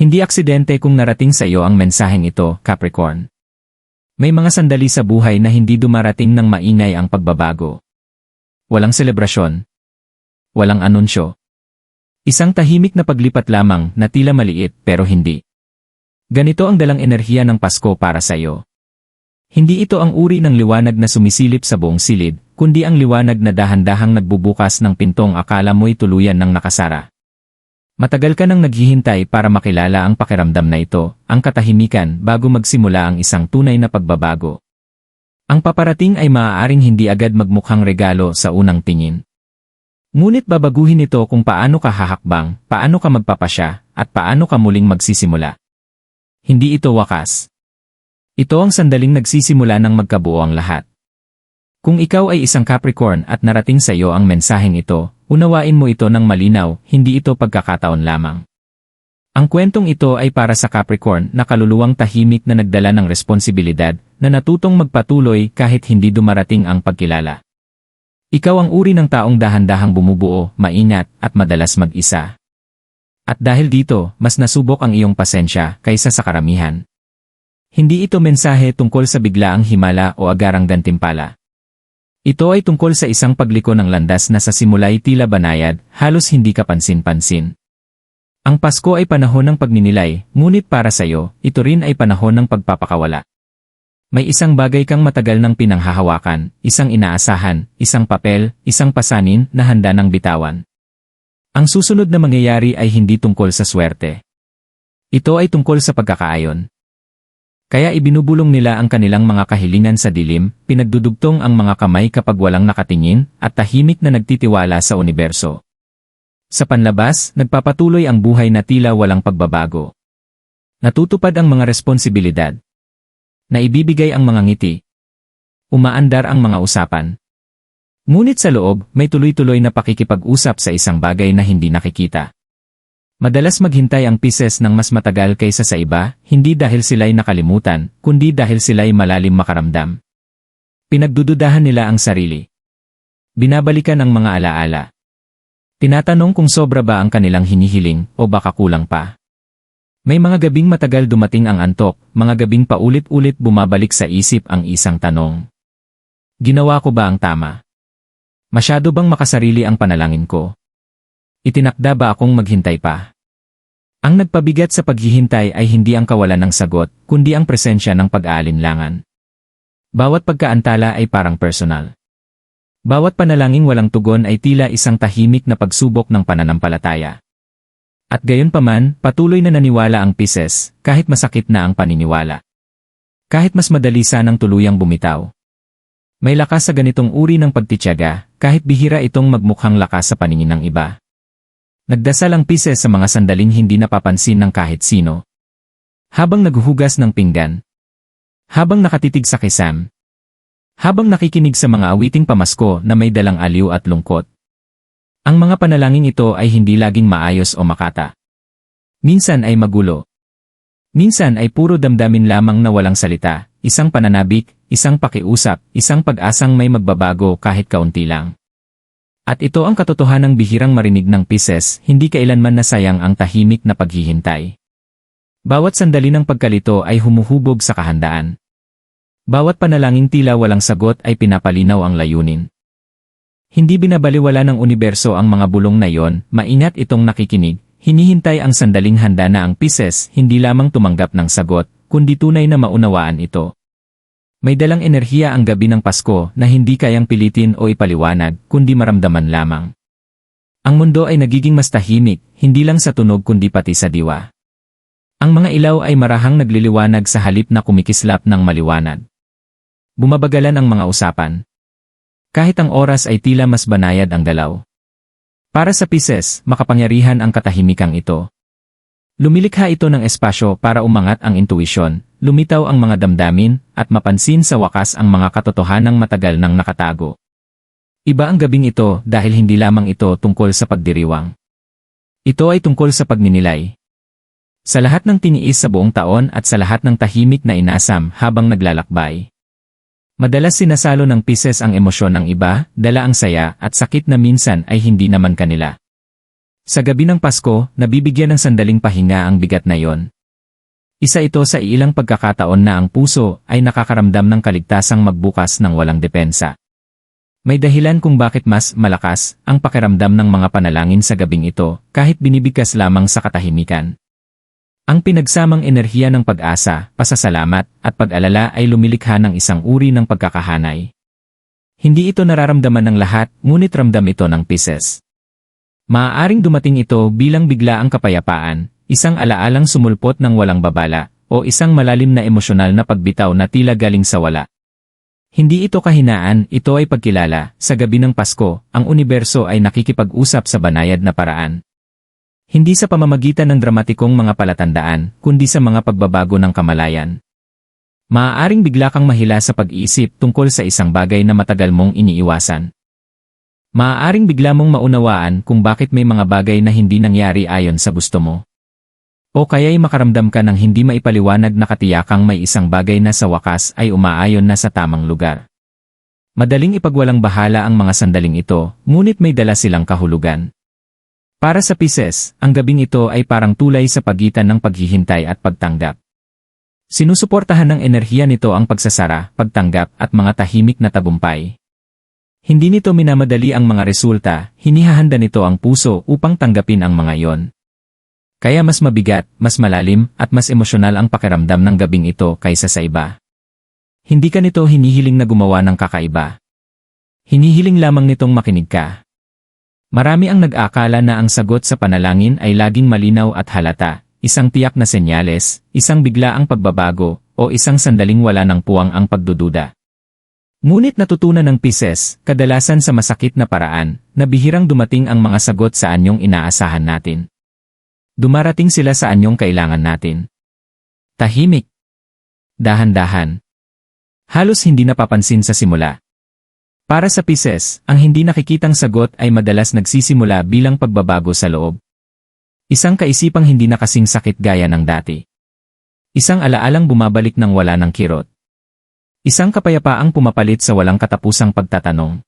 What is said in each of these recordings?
Hindi aksidente kung narating sa iyo ang mensaheng ito, Capricorn. May mga sandali sa buhay na hindi dumarating ng maingay ang pagbabago. Walang selebrasyon. Walang anunsyo. Isang tahimik na paglipat lamang na tila maliit pero hindi. Ganito ang dalang enerhiya ng Pasko para sa iyo. Hindi ito ang uri ng liwanag na sumisilip sa buong silid, kundi ang liwanag na dahan-dahang nagbubukas ng pintong akala mo'y tuluyan ng nakasara. Matagal ka nang naghihintay para makilala ang pakiramdam na ito, ang katahimikan bago magsimula ang isang tunay na pagbabago. Ang paparating ay maaaring hindi agad magmukhang regalo sa unang tingin. Ngunit babaguhin ito kung paano ka hahakbang, paano ka magpapasya, at paano ka muling magsisimula. Hindi ito wakas. Ito ang sandaling nagsisimula ng magkabuo ang lahat. Kung ikaw ay isang Capricorn at narating sa iyo ang mensaheng ito, unawain mo ito ng malinaw, hindi ito pagkakataon lamang. Ang kwentong ito ay para sa Capricorn na kaluluwang tahimik na nagdala ng responsibilidad, na natutong magpatuloy kahit hindi dumarating ang pagkilala. Ikaw ang uri ng taong dahan-dahang bumubuo, maingat, at madalas mag-isa. At dahil dito, mas nasubok ang iyong pasensya kaysa sa karamihan. Hindi ito mensahe tungkol sa biglaang himala o agarang gantimpala. Ito ay tungkol sa isang pagliko ng landas na sa simula'y tila banayad, halos hindi ka pansin-pansin. Ang Pasko ay panahon ng pagninilay, ngunit para sa iyo, ito rin ay panahon ng pagpapakawala. May isang bagay kang matagal nang pinanghahawakan, isang inaasahan, isang papel, isang pasanin na handa ng bitawan. Ang susunod na mangyayari ay hindi tungkol sa swerte. Ito ay tungkol sa pagkakaayon. Kaya ibinubulong nila ang kanilang mga kahilingan sa dilim, pinagdudugtong ang mga kamay kapag walang nakatingin, at tahimik na nagtitiwala sa universo. Sa panlabas, nagpapatuloy ang buhay na tila walang pagbabago. Natutupad ang mga responsibilidad. Naibibigay ang mga ngiti. Umaandar ang mga usapan. Ngunit sa loob, may tuloy-tuloy na pakikipag-usap sa isang bagay na hindi nakikita. Madalas maghintay ang Pisces ng mas matagal kaysa sa iba, hindi dahil sila'y nakalimutan, kundi dahil sila'y malalim makaramdam. Pinagdududahan nila ang sarili. Binabalikan ang mga alaala. Tinatanong kung sobra ba ang kanilang hinihiling o baka kulang pa. May mga gabing matagal dumating ang antok, mga gabing paulit-ulit bumabalik sa isip ang isang tanong. Ginawa ko ba ang tama? Masyado bang makasarili ang panalangin ko? Itinakda ba akong maghintay pa? Ang nagpabigat sa paghihintay ay hindi ang kawalan ng sagot, kundi ang presensya ng pag-aalinlangan. Bawat pagkaantala ay parang personal. Bawat panalangin walang tugon ay tila isang tahimik na pagsubok ng pananampalataya. At gayunpaman, patuloy na naniwala ang Pisces, kahit masakit na ang paniniwala. Kahit mas madali sanang tuluyang bumitaw. May lakas sa ganitong uri ng pagtitiyaga, kahit bihira itong magmukhang lakas sa paningin ng iba. Nagdasal ang Pisces sa mga sandaling hindi napapansin ng kahit sino. Habang naghuhugas ng pinggan. Habang nakatitig sa kisam. Habang nakikinig sa mga awiting pamasko na may dalang aliw at lungkot. Ang mga panalangin ito ay hindi laging maayos o makata. Minsan ay magulo. Minsan ay puro damdamin lamang na walang salita, isang pananabik, isang pakiusap, isang pag-asang may magbabago kahit kaunti lang. At ito ang katotohanang bihirang marinig ng Pisces, hindi kailanman nasayang ang tahimik na paghihintay. Bawat sandali ng pagkalito ay humuhubog sa kahandaan. Bawat panalangin tila walang sagot ay pinapalinaw ang layunin. Hindi binabaliwala ng universo ang mga bulong na iyon, maingat itong nakikinig, hinihintay ang sandaling handa na ang Pisces, hindi lamang tumanggap ng sagot, kundi tunay na maunawaan ito. May dalang enerhiya ang gabi ng Pasko na hindi kayang pilitin o ipaliwanag, kundi maramdaman lamang. Ang mundo ay nagiging mas tahimik, hindi lang sa tunog kundi pati sa diwa. Ang mga ilaw ay marahang nagliliwanag sa halip na kumikislap ng maliwanag. Bumabagalan ang mga usapan. Kahit ang oras ay tila mas banayad ang galaw. Para sa Pisces, makapangyarihan ang katahimikang ito. Lumilikha ito ng espasyo para umangat ang intuisyon, lumitaw ang mga damdamin, at mapansin sa wakas ang mga katotohanang matagal nang nakatago. Iba ang gabing ito dahil hindi lamang ito tungkol sa pagdiriwang. Ito ay tungkol sa pagninilay. Sa lahat ng tiniis sa buong taon at sa lahat ng tahimik na inasam habang naglalakbay. Madalas sinasalo ng Pisces ang emosyon ng iba, dala ang saya at sakit na minsan ay hindi naman kanila. Sa gabi ng Pasko, nabibigyan ng sandaling pahinga ang bigat na iyon. Isa ito sa ilang pagkakataon na ang puso ay nakakaramdam ng kaligtasang magbukas ng walang depensa. May dahilan kung bakit mas malakas ang pakiramdam ng mga panalangin sa gabing ito kahit binibigkas lamang sa katahimikan. Ang pinagsamang enerhiya ng pag-asa, pasasalamat, at pag-alala ay lumilikha ng isang uri ng pagkakahanay. Hindi ito nararamdaman ng lahat, ngunit ramdam ito ng Pisces. Maaaring dumating ito bilang biglaang kapayapaan, isang alaalang sumulpot ng walang babala, o isang malalim na emosyonal na pagbitaw na tila galing sa wala. Hindi ito kahinaan, ito ay pagkilala. Sa gabi ng Pasko, ang universo ay nakikipag-usap sa banayad na paraan. Hindi sa pamamagitan ng dramatikong mga palatandaan, kundi sa mga pagbabago ng kamalayan. Maaaring bigla kang mahila sa pag-iisip tungkol sa isang bagay na matagal mong iniiwasan. Maaaring bigla mong maunawaan kung bakit may mga bagay na hindi nangyari ayon sa gusto mo. O kaya'y makaramdam ka ng hindi maipaliwanag na katiyakang may isang bagay na sa wakas ay umaayon na sa tamang lugar. Madaling ipagwalang bahala ang mga sandaling ito, ngunit may dala silang kahulugan. Para sa Pisces, ang gabing ito ay parang tulay sa pagitan ng paghihintay at pagtanggap. Sinusuportahan ng enerhiya nito ang pagsasara, pagtanggap at mga tahimik na tagumpay. Hindi nito minamadali ang mga resulta, hinihahanda nito ang puso upang tanggapin ang mga iyon. Kaya mas mabigat, mas malalim, at mas emosyonal ang pakiramdam ng gabing ito kaysa sa iba. Hindi ka nito hinihiling na gumawa ng kakaiba. Hinihiling lamang nitong makinig ka. Marami ang nag-aakala na ang sagot sa panalangin ay laging malinaw at halata, isang tiyak na senyales, isang biglaang pagbabago, o isang sandaling wala ng puwang ang pagdududa. Ngunit natutunan ng Pisces, kadalasan sa masakit na paraan, na bihirang dumating ang mga sagot sa anyong inaasahan natin. Dumarating sila sa anyong kailangan natin. Tahimik. Dahan-dahan. Halos hindi napapansin sa simula. Para sa Pisces, ang hindi nakikitang sagot ay madalas nagsisimula bilang pagbabago sa loob. Isang kaisipang hindi na kasing sakit gaya ng dati. Isang alaalang bumabalik ng wala ng kirot. Isang kapayapaang pumapalit sa walang katapusang pagtatanong.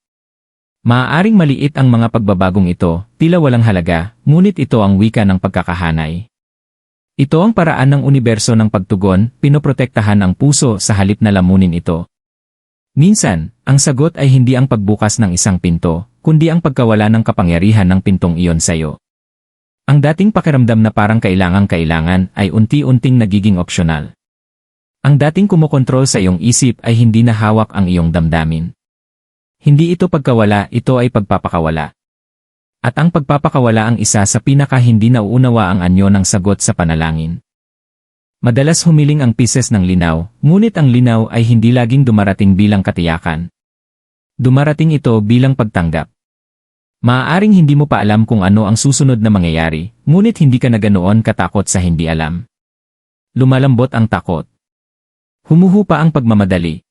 Maaaring maliit ang mga pagbabagong ito, tila walang halaga, ngunit ito ang wika ng pagkakahanay. Ito ang paraan ng universo ng pagtugon, pinoprotektahan ang puso sa halip na lamunin ito. Minsan, ang sagot ay hindi ang pagbukas ng isang pinto, kundi ang pagkawala ng kapangyarihan ng pintong iyon sayo. Ang dating pakiramdam na parang kailangan ay unti-unting nagiging opsyonal. Ang dating kumokontrol sa iyong isip ay hindi na hawak ang iyong damdamin. Hindi ito pagkawala, ito ay pagpapakawala. At ang pagpapakawala ang isa sa pinaka hindi nauunawa ang anyo ng sagot sa panalangin. Madalas humiling ang Pisces ng linaw, ngunit ang linaw ay hindi laging dumarating bilang katiyakan. Dumarating ito bilang pagtanggap. Maaaring hindi mo pa alam kung ano ang susunod na mangyayari, ngunit hindi ka na ganoon katakot sa hindi alam. Lumalambot ang takot. Humuhupa ang pagmamadali.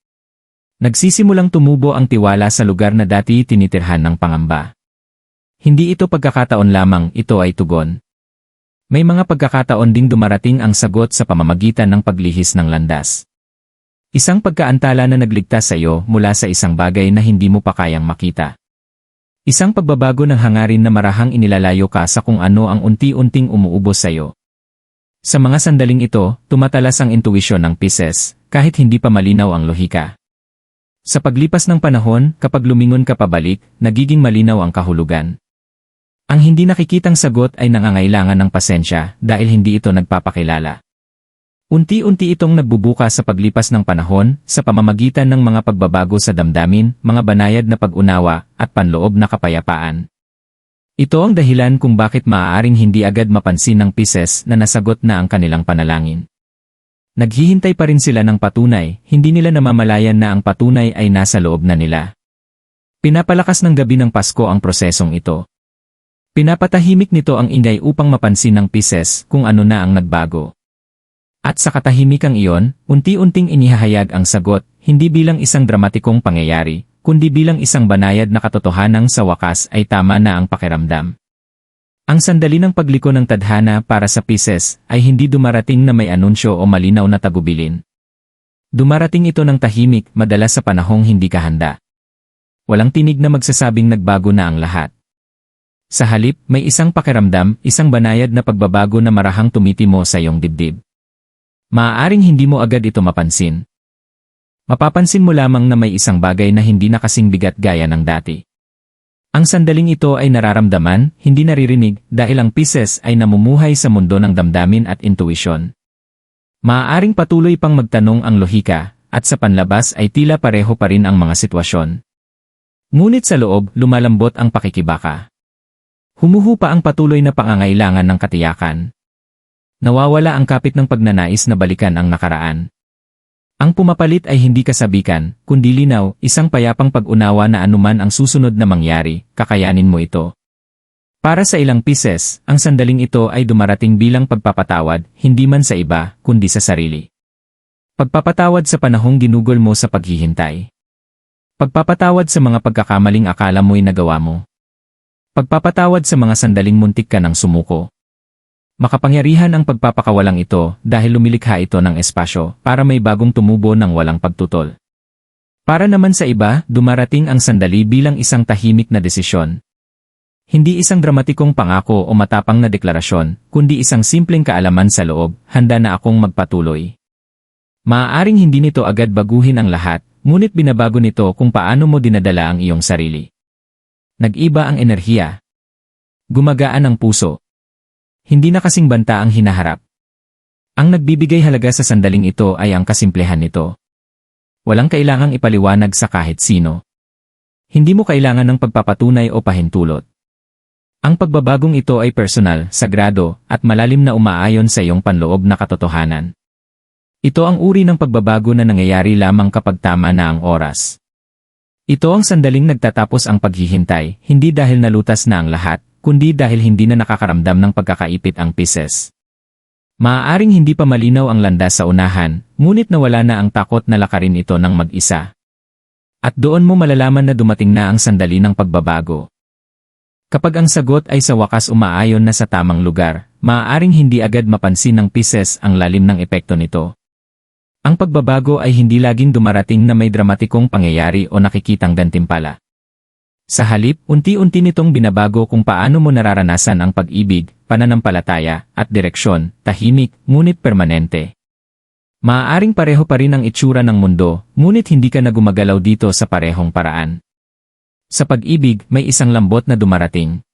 Nagsisimulang tumubo ang tiwala sa lugar na dati tinitirhan ng pangamba. Hindi ito pagkakataon lamang, ito ay tugon. May mga pagkakataon ding dumarating ang sagot sa pamamagitan ng paglihis ng landas. Isang pagkaantala na nagligtas sa iyo mula sa isang bagay na hindi mo pa kayang makita. Isang pagbabago ng hangarin na marahang inilalayo ka sa kung ano ang unti-unting umuubos sa iyo. Sa mga sandaling ito, tumatalas ang intuisyon ng Pisces, kahit hindi pa malinaw ang lohika. Sa paglipas ng panahon, kapag lumingon ka pabalik, nagiging malinaw ang kahulugan. Ang hindi nakikitang sagot ay nangangailangan ng pasensya dahil hindi ito nagpapakilala. Unti-unti itong nagbubuka sa paglipas ng panahon, sa pamamagitan ng mga pagbabago sa damdamin, mga banayad na pag-unawa, at panloob na kapayapaan. Ito ang dahilan kung bakit maaaring hindi agad mapansin ng Pisces na nasagot na ang kanilang panalangin. Naghihintay pa rin sila ng patunay, hindi nila namamalayan na ang patunay ay nasa loob na nila. Pinapalakas ng gabi ng Pasko ang prosesong ito. Pinapatahimik nito ang ingay upang mapansin ng Pisces kung ano na ang nagbago. At sa katahimikang iyon, unti-unting inihahayag ang sagot, hindi bilang isang dramatikong pangyayari, kundi bilang isang banayad na katotohanang sa wakas ay tama na ang pakiramdam. Ang sandali ng pagliko ng tadhana para sa Pisces ay hindi dumarating na may anunsyo o malinaw na tagubilin. Dumarating ito ng tahimik, madalas sa panahong hindi ka handa. Walang tinig na magsasabing nagbago na ang lahat. Sa halip, may isang pakiramdam, isang banayad na pagbabago na marahang tumitimo sa iyong dibdib. Maaaring hindi mo agad ito mapansin. Mapapansin mo lamang na may isang bagay na hindi na kasing bigat gaya ng dati. Ang sandaling ito ay nararamdaman, hindi naririnig, dahil ang Pisces ay namumuhay sa mundo ng damdamin at intuisyon. Maaaring patuloy pang magtanong ang lohika, at sa panlabas ay tila pareho pa rin ang mga sitwasyon. Ngunit sa loob, lumalambot ang pakikibaka. Humuhupa ang patuloy na pangangailangan ng katiyakan. Nawawala ang kapit ng pagnanais na balikan ang nakaraan. Ang pumapalit ay hindi kasabikan, kundi linaw, isang payapang pag-unawa na anuman ang susunod na mangyari, kakayanin mo ito. Para sa ilang Pisces, ang sandaling ito ay dumarating bilang pagpapatawad, hindi man sa iba, kundi sa sarili. Pagpapatawad sa panahong ginugol mo sa paghihintay. Pagpapatawad sa mga pagkakamaling akala mo'y nagawa mo. Pagpapatawad sa mga sandaling muntik ka ng sumuko. Makapangyarihan ang pagpapakawalang ito dahil lumilikha ito ng espasyo para may bagong tumubo ng walang pagtutol. Para naman sa iba, dumarating ang sandali bilang isang tahimik na desisyon. Hindi isang dramatikong pangako o matapang na deklarasyon, kundi isang simpleng kaalaman sa loob, handa na akong magpatuloy. Maaaring hindi nito agad baguhin ang lahat, ngunit binabago nito kung paano mo dinadala ang iyong sarili. Nag-iba ang enerhiya. Gumagaan ang puso. Hindi na kasing banta ang hinaharap. Ang nagbibigay halaga sa sandaling ito ay ang kasimplehan nito. Walang kailangang ipaliwanag sa kahit sino. Hindi mo kailangan ng pagpapatunay o pahintulot. Ang pagbabagong ito ay personal, sagrado, at malalim na umaayon sa iyong panloob na katotohanan. Ito ang uri ng pagbabago na nangyayari lamang kapag tama na ang oras. Ito ang sandaling nagtatapos ang paghihintay, hindi dahil nalutas na ang lahat, kundi dahil hindi na nakakaramdam ng pagkakaipit ang Pisces. Maaaring hindi pa malinaw ang landas sa unahan, ngunit nawala na ang takot na lakarin ito ng mag-isa. At doon mo malalaman na dumating na ang sandali ng pagbabago. Kapag ang sagot ay sa wakas umaayon na sa tamang lugar, maaaring hindi agad mapansin ng Pisces ang lalim ng epekto nito. Ang pagbabago ay hindi laging dumarating na may dramatikong pangyayari o nakikitang gantimpala. Sa halip, unti-unti nitong binabago kung paano mo nararanasan ang pag-ibig, pananampalataya, at direksyon, tahimik, ngunit permanente. Maaaring pareho pa rin ang itsura ng mundo, ngunit hindi ka na gumagalaw dito sa parehong paraan. Sa pag-ibig, may isang lambot na dumarating.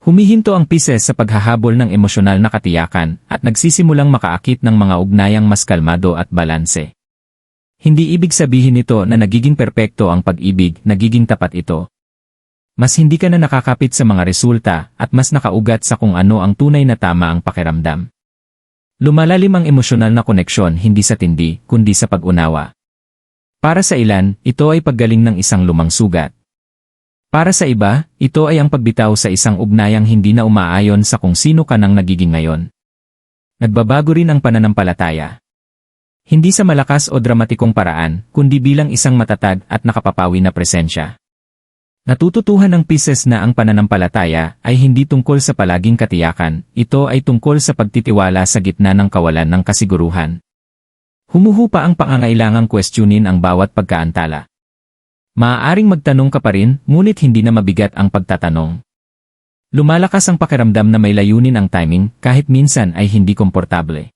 Humihinto ang Pisces sa paghahabol ng emosyonal na katiyakan, at nagsisimulang makaakit ng mga ugnayang mas kalmado at balanse. Hindi ibig sabihin nito na nagiging perpekto ang pag-ibig, nagiging tapat ito. Mas hindi ka na nakakapit sa mga resulta at mas nakaugat sa kung ano ang tunay na tama ang pakiramdam. Lumalalim ang emosyonal na koneksyon hindi sa tindi, kundi sa pag-unawa. Para sa ilan, ito ay paggaling ng isang lumang sugat. Para sa iba, ito ay ang pagbitaw sa isang ugnayang hindi na umaayon sa kung sino ka nang nagiging ngayon. Nagbabago rin ang pananampalataya. Hindi sa malakas o dramatikong paraan, kundi bilang isang matatag at nakapapawi na presensya. Natututuhan ng Pisces na ang pananampalataya ay hindi tungkol sa palaging katiyakan, ito ay tungkol sa pagtitiwala sa gitna ng kawalan ng kasiguruhan. Humuhupa ang pangangailangang questionin ang bawat pagkaantala. Maaaring magtanong ka pa rin, ngunit hindi na mabigat ang pagtatanong. Lumalakas ang pakiramdam na may layunin ang timing, kahit minsan ay hindi komportable.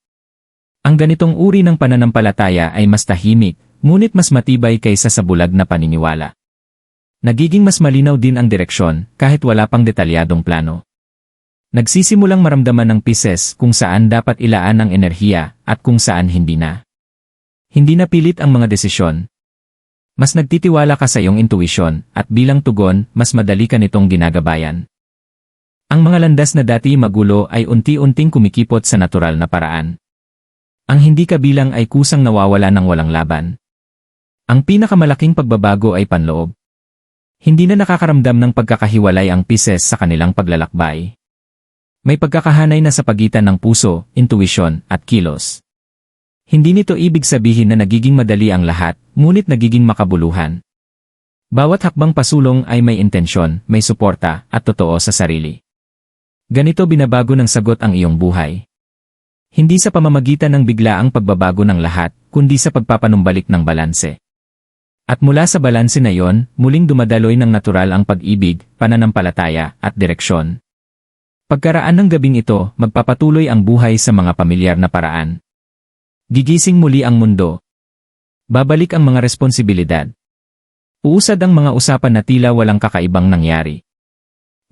Ang ganitong uri ng pananampalataya ay mas tahimik, ngunit mas matibay kaysa sa bulag na paniniwala. Nagiging mas malinaw din ang direksyon, kahit wala pang detalyadong plano. Nagsisimulang maramdaman ng Pisces kung saan dapat ilaan ang enerhiya, at kung saan hindi na. Hindi na pilit ang mga desisyon. Mas nagtitiwala ka sa iyong intuisyon, at bilang tugon, mas madali ka nitong ginagabayan. Ang mga landas na dati magulo ay unti-unting kumikipot sa natural na paraan. Ang hindi kabilang ay kusang nawawala ng walang laban. Ang pinakamalaking pagbabago ay panloob. Hindi na nakakaramdam ng pagkakahiwalay ang Pisces sa kanilang paglalakbay. May pagkakahanay na sa pagitan ng puso, intuisyon, at kilos. Hindi nito ibig sabihin na nagiging madali ang lahat, ngunit nagiging makabuluhan. Bawat hakbang pasulong ay may intensyon, may suporta, at totoo sa sarili. Ganito binabago ng sagot ang iyong buhay. Hindi sa pamamagitan ng biglaang pagbabago ng lahat, kundi sa pagpapanumbalik ng balanse. At mula sa balanse na yon, muling dumadaloy ng natural ang pag-ibig, pananampalataya, at direksyon. Pagkaraan ng gabing ito, magpapatuloy ang buhay sa mga pamilyar na paraan. Gigising muli ang mundo. Babalik ang mga responsibilidad. Uusad ang mga usapan na tila walang kakaibang nangyari.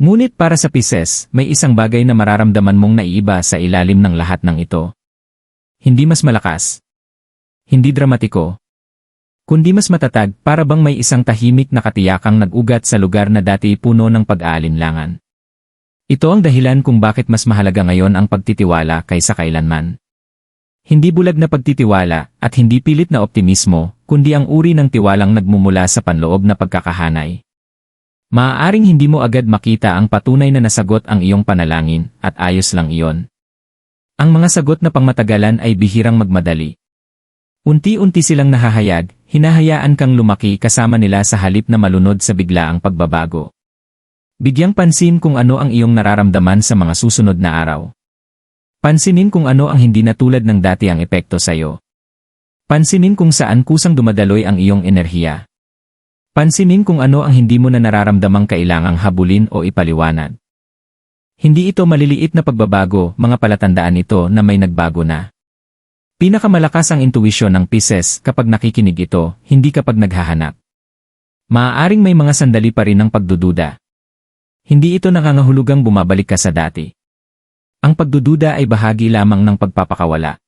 Ngunit para sa Pisces, may isang bagay na mararamdaman mong naiiba sa ilalim ng lahat ng ito. Hindi mas malakas. Hindi dramatiko. Kundi mas matatag, para bang may isang tahimik na katiyakang nag-ugat sa lugar na dati puno ng pag-aalinlangan. Ito ang dahilan kung bakit mas mahalaga ngayon ang pagtitiwala kaysa kailanman. Hindi bulag na pagtitiwala at hindi pilit na optimismo, kundi ang uri ng tiwalang nagmumula sa panloob na pagkakahanay. Maaaring hindi mo agad makita ang patunay na nasagot ang iyong panalangin at ayos lang iyon. Ang mga sagot na pangmatagalan ay bihirang magmadali. Unti-unti silang nahahayag, hinahayaan kang lumaki kasama nila sa halip na malunod sa biglaang pagbabago. Bigyang pansin kung ano ang iyong nararamdaman sa mga susunod na araw. Pansinin kung ano ang hindi na tulad ng dati ang epekto sa iyo. Pansinin kung saan kusang dumadaloy ang iyong enerhiya. Pansinin kung ano ang hindi mo na nararamdamang kailangang habulin o ipaliwanag. Hindi ito maliliit na pagbabago, mga palatandaan ito na may nagbago na. Pinakamalakas ang intuwisyon ng Pisces kapag nakikinig ito, hindi kapag naghahanap. Maaaring may mga sandali pa rin ng pagdududa. Hindi ito nangangahulugang bumabalik ka sa dati. Ang pagdududa ay bahagi lamang ng pagpapakawala.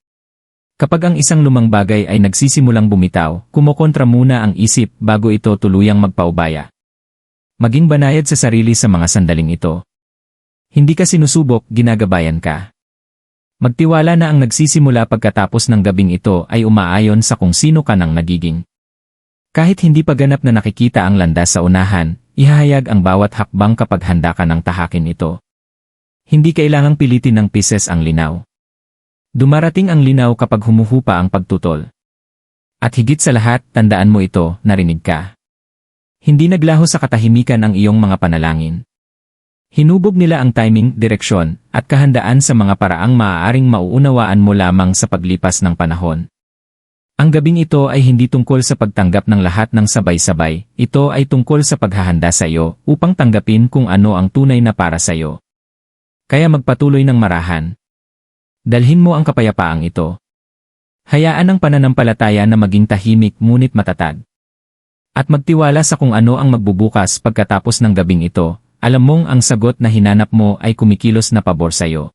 Kapag ang isang lumang bagay ay nagsisimulang bumitaw, kumokontra muna ang isip bago ito tuluyang magpaubaya. Maging banayad sa sarili sa mga sandaling ito. Hindi ka sinusubok, ginagabayan ka. Magtiwala na ang nagsisimula pagkatapos ng gabing ito ay umaayon sa kung sino ka nang nagiging. Kahit hindi pa ganap na nakikita ang landas sa unahan, ihahayag ang bawat hakbang kapag handa ka ng tahakin ito. Hindi kailangang pilitin ng Pisces ang linaw. Dumarating ang linaw kapag humuhupa ang pagtutol. At higit sa lahat, tandaan mo ito, narinig ka. Hindi naglaho sa katahimikan ang iyong mga panalangin. Hinubog nila ang timing, direksyon, at kahandaan sa mga paraang maaaring mauunawaan mo lamang sa paglipas ng panahon. Ang gabing ito ay hindi tungkol sa pagtanggap ng lahat ng sabay-sabay, ito ay tungkol sa paghahanda sa iyo upang tanggapin kung ano ang tunay na para sa iyo. Kaya magpatuloy ng marahan. Dalhin mo ang kapayapaang ito. Hayaan ang pananampalataya na maging tahimik ngunit matatag. At magtiwala sa kung ano ang magbubukas pagkatapos ng gabing ito. Alam mong ang sagot na hinanap mo ay kumikilos na pabor sa iyo.